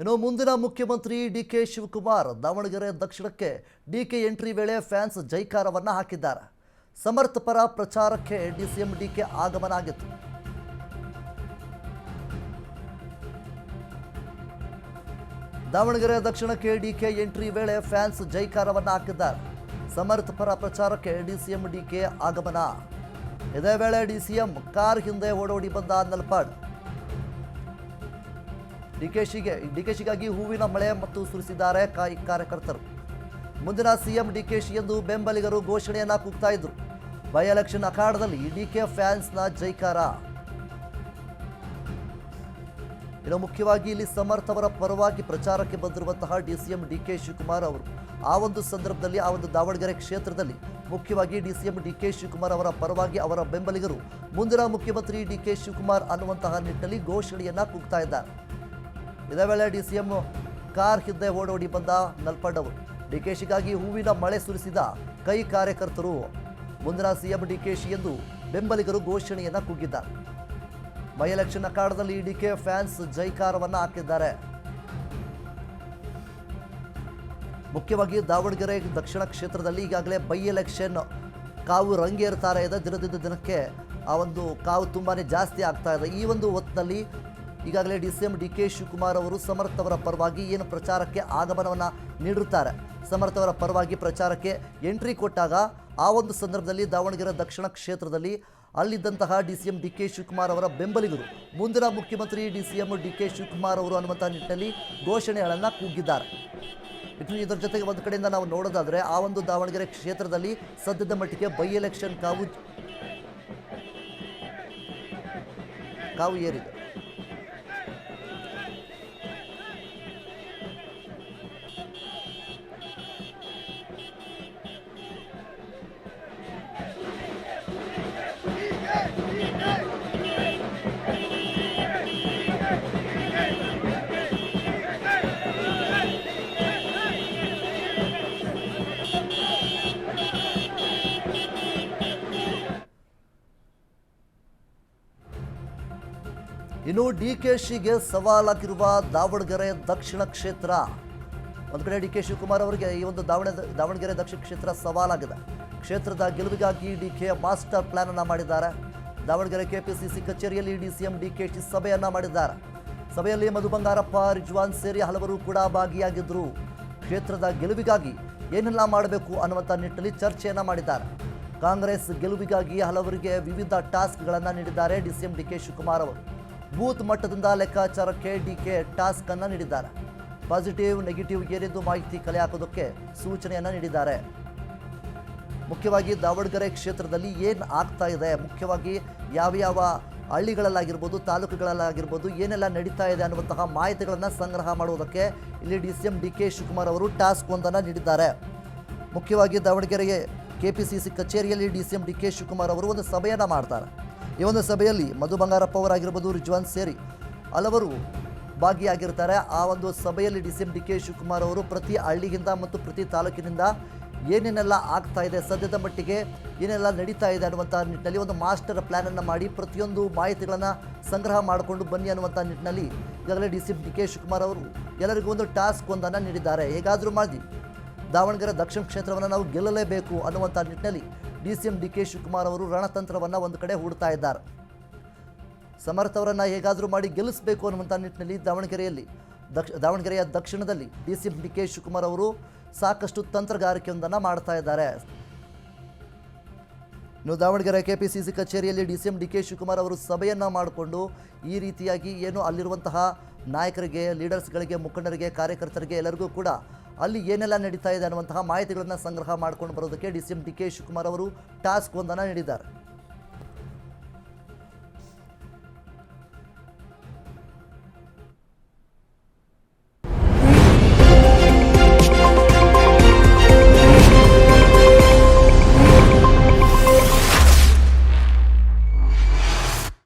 ಇನ್ನು ಮುಂದಿನ ಮುಖ್ಯಮಂತ್ರಿ ಡಿಕೆ ಶಿವಕುಮಾರ್ ದಾವಣಗೆರೆ ದಕ್ಷಿಣಕ್ಕೆ ಡಿಕೆ ಎಂಟ್ರಿ ವೇಳೆ ಫ್ಯಾನ್ಸ್ ಜೈಕಾರವನ್ನು ಹಾಕಿದ್ದಾರೆ. ಸಮರ್ಥ ಪರ ಪ್ರಚಾರಕ್ಕೆ ಡಿಸಿಎಂ ಡಿಕೆ ಆಗಮನ ಆಗಿತ್ತು. ದಾವಣಗೆರೆ ದಕ್ಷಿಣಕ್ಕೆ ಡಿಕೆ ಎಂಟ್ರಿ ವೇಳೆ ಫ್ಯಾನ್ಸ್ ಜೈಕಾರವನ್ನು ಹಾಕಿದ್ದಾರೆ. ಸಮರ್ಥ ಪರ ಪ್ರಚಾರಕ್ಕೆ ಡಿಸಿಎಂ ಡಿಕೆ ಆಗಮನ. ಇದೇ ವೇಳೆ ಡಿಸಿಎಂ ಕಾರ್ ಹಿಂದೆ ಓಡೋಡಿ ಬಂದ ನಲ್ಪಾಡ್. ಡಿಕೆಶಿಗಾಗಿ ಹೂವಿನ ಮಳೆ ಮತ್ತು ಸುರಿಸಿದ್ದಾರೆ ಕಾರ್ಯಕರ್ತರು. ಮುಂದಿನ ಸಿಎಂ ಡಿಕೆಶಿ ಎಂದು ಬೆಂಬಲಿಗರು ಘೋಷಣೆಯನ್ನ ಕೂಗ್ತಾ ಇದ್ರು. ಬೈ ಎಲೆಕ್ಷನ್ ಅಖಾಡದಲ್ಲಿ ಡಿಕೆ ಫ್ಯಾನ್ಸ್ನ ಜೈಕಾರ. ಇನ್ನು ಮುಖ್ಯವಾಗಿ ಇಲ್ಲಿ ಸಮರ್ಥವರ ಪರವಾಗಿ ಪ್ರಚಾರಕ್ಕೆ ಬಂದಿರುವಂತಹ ಡಿಸಿಎಂ ಡಿಕೆ ಶಿವಕುಮಾರ್ ಅವರು ಆ ಒಂದು ಸಂದರ್ಭದಲ್ಲಿ ಆ ಒಂದು ದಾವಣಗೆರೆ ಕ್ಷೇತ್ರದಲ್ಲಿ ಮುಖ್ಯವಾಗಿ ಡಿಸಿಎಂ ಡಿಕೆ ಶಿವಕುಮಾರ್ ಅವರ ಪರವಾಗಿ ಅವರ ಬೆಂಬಲಿಗರು ಮುಂದಿನ ಮುಖ್ಯಮಂತ್ರಿ ಡಿಕೆ ಶಿವಕುಮಾರ್ ಅನ್ನುವಂತಹ ನಿಟ್ಟಿನಲ್ಲಿ ಘೋಷಣೆಯನ್ನ ಕೂಗ್ತಾ ಇದ್ದಾರೆ. ಇದೇ ವೇಳೆ ಡಿಸಿಎಂ ಕಾರ್ ಹಿಂದೆ ಓಡೋಡಿ ಬಂದ ನಲ್ಪಡ್ ಅವರು. ಡಿಕೆಶಿಗಾಗಿ ಹೂವಿನ ಮಳೆ ಸುರಿಸಿದ ಕಾರ್ಯಕರ್ತರು ಮುಂದಿನ ಸಿಎಂ ಡಿಕೆಶಿ ಎಂದು ಬೆಂಬಲಿಗರು ಘೋಷಣೆಯನ್ನ ಕೂಗಿದ್ದಾರೆ. ಬೈ ಎಲೆಕ್ಷನ್ ಅಖಾಡದಲ್ಲಿ ಡಿಕೆ ಫ್ಯಾನ್ಸ್ ಜೈಕಾರವನ್ನು ಹಾಕಿದ್ದಾರೆ. ಮುಖ್ಯವಾಗಿ ದಾವಣಗೆರೆ ದಕ್ಷಿಣ ಕ್ಷೇತ್ರದಲ್ಲಿ ಈಗಾಗಲೇ ಬೈ ಎಲೆಕ್ಷನ್ ಕಾವು ರಂಗೇರ್ತಾರೆ ಇದೆ. ದಿನದಿಂದ ದಿನಕ್ಕೆ ಆ ಒಂದು ಕಾವು ತುಂಬಾನೇ ಜಾಸ್ತಿ ಆಗ್ತಾ ಇದೆ. ಈ ಒಂದು ಹೊತ್ತಿನಲ್ಲಿ ಈಗಾಗಲೇ ಡಿಸಿಎಂ ಡಿಕೆ ಶಿವಕುಮಾರ್ ಅವರು ಸಮರ್ಥ ಅವರ ಪರವಾಗಿ ಏನು ಪ್ರಚಾರಕ್ಕೆ ಆಗಮನವನ್ನು ನೀಡಿರುತ್ತಾರೆ. ಸಮರ್ಥ ಅವರ ಪರವಾಗಿ ಪ್ರಚಾರಕ್ಕೆ ಎಂಟ್ರಿ ಕೊಟ್ಟಾಗ ಆ ಒಂದು ಸಂದರ್ಭದಲ್ಲಿ ದಾವಣಗೆರೆ ದಕ್ಷಿಣ ಕ್ಷೇತ್ರದಲ್ಲಿ ಅಲ್ಲಿದ್ದಂತಹ ಡಿಸಿಎಂ ಡಿಕೆ ಶಿವಕುಮಾರ್ ಅವರ ಬೆಂಬಲಿಗರು ಮುಂದಿನ ಮುಖ್ಯಮಂತ್ರಿ ಡಿಸಿಎಂ ಡಿಕೆ ಶಿವಕುಮಾರ್ ಅವರು ಅನ್ನುವಂಥ ನಿಟ್ಟಿನಲ್ಲಿ ಘೋಷಣೆಗಳನ್ನು ಕೂಗಿದ್ದಾರೆ. ಇದರ ಜೊತೆಗೆ ಒಂದು ಕಡೆಯಿಂದ ನಾವು ನೋಡೋದಾದರೆ ಆ ಒಂದು ದಾವಣಗೆರೆ ಕ್ಷೇತ್ರದಲ್ಲಿ ಸದ್ಯದ ಮಟ್ಟಿಗೆ ಬೈ ಎಲೆಕ್ಷನ್ ಕಾವು ಏರಿದೆ. ಇನ್ನು ಡಿಕೆಶಿಗೆ ಸವಾಲಾಗಿರುವ ದಾವಣಗೆರೆ ದಕ್ಷಿಣ ಕ್ಷೇತ್ರ. ಒಂದು ಕಡೆ ಡಿಕೆ ಶಿವಕುಮಾರ್ ಅವರಿಗೆ ಈ ಒಂದು ದಾವಣಗೆರೆ ದಕ್ಷಿಣ ಕ್ಷೇತ್ರ ಸವಾಲಾಗಿದೆ. ಕ್ಷೇತ್ರದ ಗೆಲುವಿಗಾಗಿ ಡಿಕೆ ಮಾಸ್ಟರ್ ಪ್ಲಾನ್ ಅನ್ನು ಮಾಡಿದ್ದಾರೆ. ದಾವಣಗೆರೆ ಕೆಪಿಸಿಸಿ ಕಚೇರಿಯಲ್ಲಿ ಡಿಸಿಎಂ ಡಿಕೆಶಿ ಸಭೆಯನ್ನ ಮಾಡಿದ್ದಾರೆ. ಸಭೆಯಲ್ಲಿ ಮಧು ಬಂಗಾರಪ್ಪ, ರಿಜ್ವಾನ್ ಸೇರಿ ಹಲವರು ಕೂಡ ಭಾಗಿಯಾಗಿದ್ದರು. ಕ್ಷೇತ್ರದ ಗೆಲುವಿಗಾಗಿ ಏನೆಲ್ಲ ಮಾಡಬೇಕು ಅನ್ನುವಂಥ ನಿಟ್ಟಿನಲ್ಲಿ ಚರ್ಚೆಯನ್ನ ಮಾಡಿದ್ದಾರೆ. ಕಾಂಗ್ರೆಸ್ ಗೆಲುವಿಗಾಗಿ ಹಲವರಿಗೆ ವಿವಿಧ ಟಾಸ್ಕ್ಗಳನ್ನು ನೀಡಿದ್ದಾರೆ ಡಿಸಿಎಂ ಡಿಕೆ ಶಿವಕುಮಾರ್ ಅವರು. ಬೂತ್ ಮಟ್ಟದಿಂದ ಲೆಕ್ಕಾಚಾರಕ್ಕೆ ಡಿಕೆ ಟಾಸ್ಕ್ ಅನ್ನು ನೀಡಿದ್ದಾರೆ. ಪಾಸಿಟಿವ್ ನೆಗೆಟಿವ್ ಏನೆಂದು ಮಾಹಿತಿ ಕಲೆ ಹಾಕೋದಕ್ಕೆ ಸೂಚನೆಯನ್ನು ನೀಡಿದ್ದಾರೆ. ಮುಖ್ಯವಾಗಿ ದಾವಣಗೆರೆ ಕ್ಷೇತ್ರದಲ್ಲಿ ಏನು ಆಗ್ತಾ ಇದೆ, ಮುಖ್ಯವಾಗಿ ಯಾವ ಹಳ್ಳಿಗಳಲ್ಲಾಗಿರ್ಬೋದು, ತಾಲೂಕುಗಳಲ್ಲಾಗಿರ್ಬೋದು ಏನೆಲ್ಲ ನಡೀತಾ ಇದೆ ಅನ್ನುವಂತಹ ಮಾಹಿತಿಗಳನ್ನು ಸಂಗ್ರಹ ಮಾಡುವುದಕ್ಕೆ ಇಲ್ಲಿ ಡಿಸಿಎಂ ಡಿಕೆ ಶಿವಕುಮಾರ್ ಅವರು ಟಾಸ್ಕ್ ಒಂದನ್ನು ನೀಡಿದ್ದಾರೆ. ಮುಖ್ಯವಾಗಿ ದಾವಣಗೆರೆಗೆ ಕೆಪಿಸಿಸಿ ಕಚೇರಿಯಲ್ಲಿ ಡಿಸಿಎಂ ಡಿಕೆ ಶಿವಕುಮಾರ್ ಅವರು ಒಂದು ಸಭೆಯನ್ನು ಮಾಡ್ತಾರೆ. ಈ ಒಂದು ಸಭೆಯಲ್ಲಿ ಮಧು ಬಂಗಾರಪ್ಪ ಅವರಾಗಿರ್ಬೋದು, ರಿಜ್ವಾನ್ ಸೇರಿ ಹಲವರು ಭಾಗಿಯಾಗಿರ್ತಾರೆ. ಆ ಒಂದು ಸಭೆಯಲ್ಲಿ ಡಿಸಿಎಂ ಡಿಕೆ ಶಿವಕುಮಾರ್ ಅವರು ಪ್ರತಿ ಹಳ್ಳಿಯಿಂದ ಮತ್ತು ಪ್ರತಿ ತಾಲೂಕಿನಿಂದ ಏನೇನೆಲ್ಲ ಆಗ್ತಾ ಇದೆ, ಸದ್ಯದ ಮಟ್ಟಿಗೆ ಏನೆಲ್ಲ ನಡೀತಾ ಇದೆ ಅನ್ನುವಂಥ ನಿಟ್ಟಿನಲ್ಲಿ ಒಂದು ಮಾಸ್ಟರ್ ಪ್ಲ್ಯಾನನ್ನು ಮಾಡಿ ಪ್ರತಿಯೊಂದು ಮಾಹಿತಿಗಳನ್ನು ಸಂಗ್ರಹ ಮಾಡಿಕೊಂಡು ಬನ್ನಿ ಅನ್ನುವಂಥ ನಿಟ್ಟಿನಲ್ಲಿ ಈಗಾಗಲೇ ಡಿಸಿಎಂ ಡಿಕೆ ಶಿವಕುಮಾರ್ ಅವರು ಎಲ್ಲರಿಗೂ ಒಂದು ಟಾಸ್ಕ್ ಒಂದನ್ನು ನೀಡಿದ್ದಾರೆ. ಹೇಗಾದರೂ ಮಾಡಿ ದಾವಣಗೆರೆ ದಕ್ಷಿಣ ಕ್ಷೇತ್ರವನ್ನು ನಾವು ಗೆಲ್ಲಲೇಬೇಕು ಅನ್ನುವಂಥ ನಿಟ್ಟಿನಲ್ಲಿ ಡಿಸಿಎಂ ಡಿಕೆ ಶಿವಕುಮಾರ್ ಅವರು ರಣತಂತ್ರವನ್ನು ಒಂದು ಕಡೆ ಹೂಡ್ತಾ ಇದ್ದಾರೆ. ಸಮರ್ಥ ಅವರನ್ನು ಹೇಗಾದರೂ ಮಾಡಿ ಗೆಲ್ಲಿಸಬೇಕು ಅನ್ನುವಂಥ ನಿಟ್ಟಿನಲ್ಲಿ ದಾವಣಗೆರೆಯ ದಕ್ಷಿಣದಲ್ಲಿ ಡಿಸಿಎಂ ಡಿಕೆ ಶಿವಕುಮಾರ್ ಅವರು ಸಾಕಷ್ಟು ತಂತ್ರಗಾರಿಕೆಯೊಂದನ್ನು ಮಾಡ್ತಾ ಇದ್ದಾರೆ. ಇನ್ನು ದಾವಣಗೆರೆ ಕೆಪಿಸಿಸಿ ಕಚೇರಿಯಲ್ಲಿ ಡಿಸಿಎಂ ಡಿಕೆ ಶಿವಕುಮಾರ್ ಅವರು ಸಭೆಯನ್ನು ಮಾಡಿಕೊಂಡು ಈ ರೀತಿಯಾಗಿ ಏನು ಅಲ್ಲಿರುವಂತಹ ನಾಯಕರಿಗೆ, ಲೀಡರ್ಸ್ಗಳಿಗೆ, ಮುಖಂಡರಿಗೆ, ಕಾರ್ಯಕರ್ತರಿಗೆ ಎಲ್ಲರಿಗೂ ಕೂಡ ಅಲ್ಲಿ ಏನೆಲ್ಲ ನಡೀತಾ ಇದೆ ಅನ್ನುವಂತಹ ಮಾಹಿತಿಗಳನ್ನು ಸಂಗ್ರಹ ಮಾಡ್ಕೊಂಡು ಬರೋದಕ್ಕೆ ಡಿಸಿಎಂ ಡಿಕೆ ಶಿವಕುಮಾರ್ ಅವರು ಟಾಸ್ಕ್ ಒಂದನ್ನು ನೀಡಿದ್ದಾರೆ.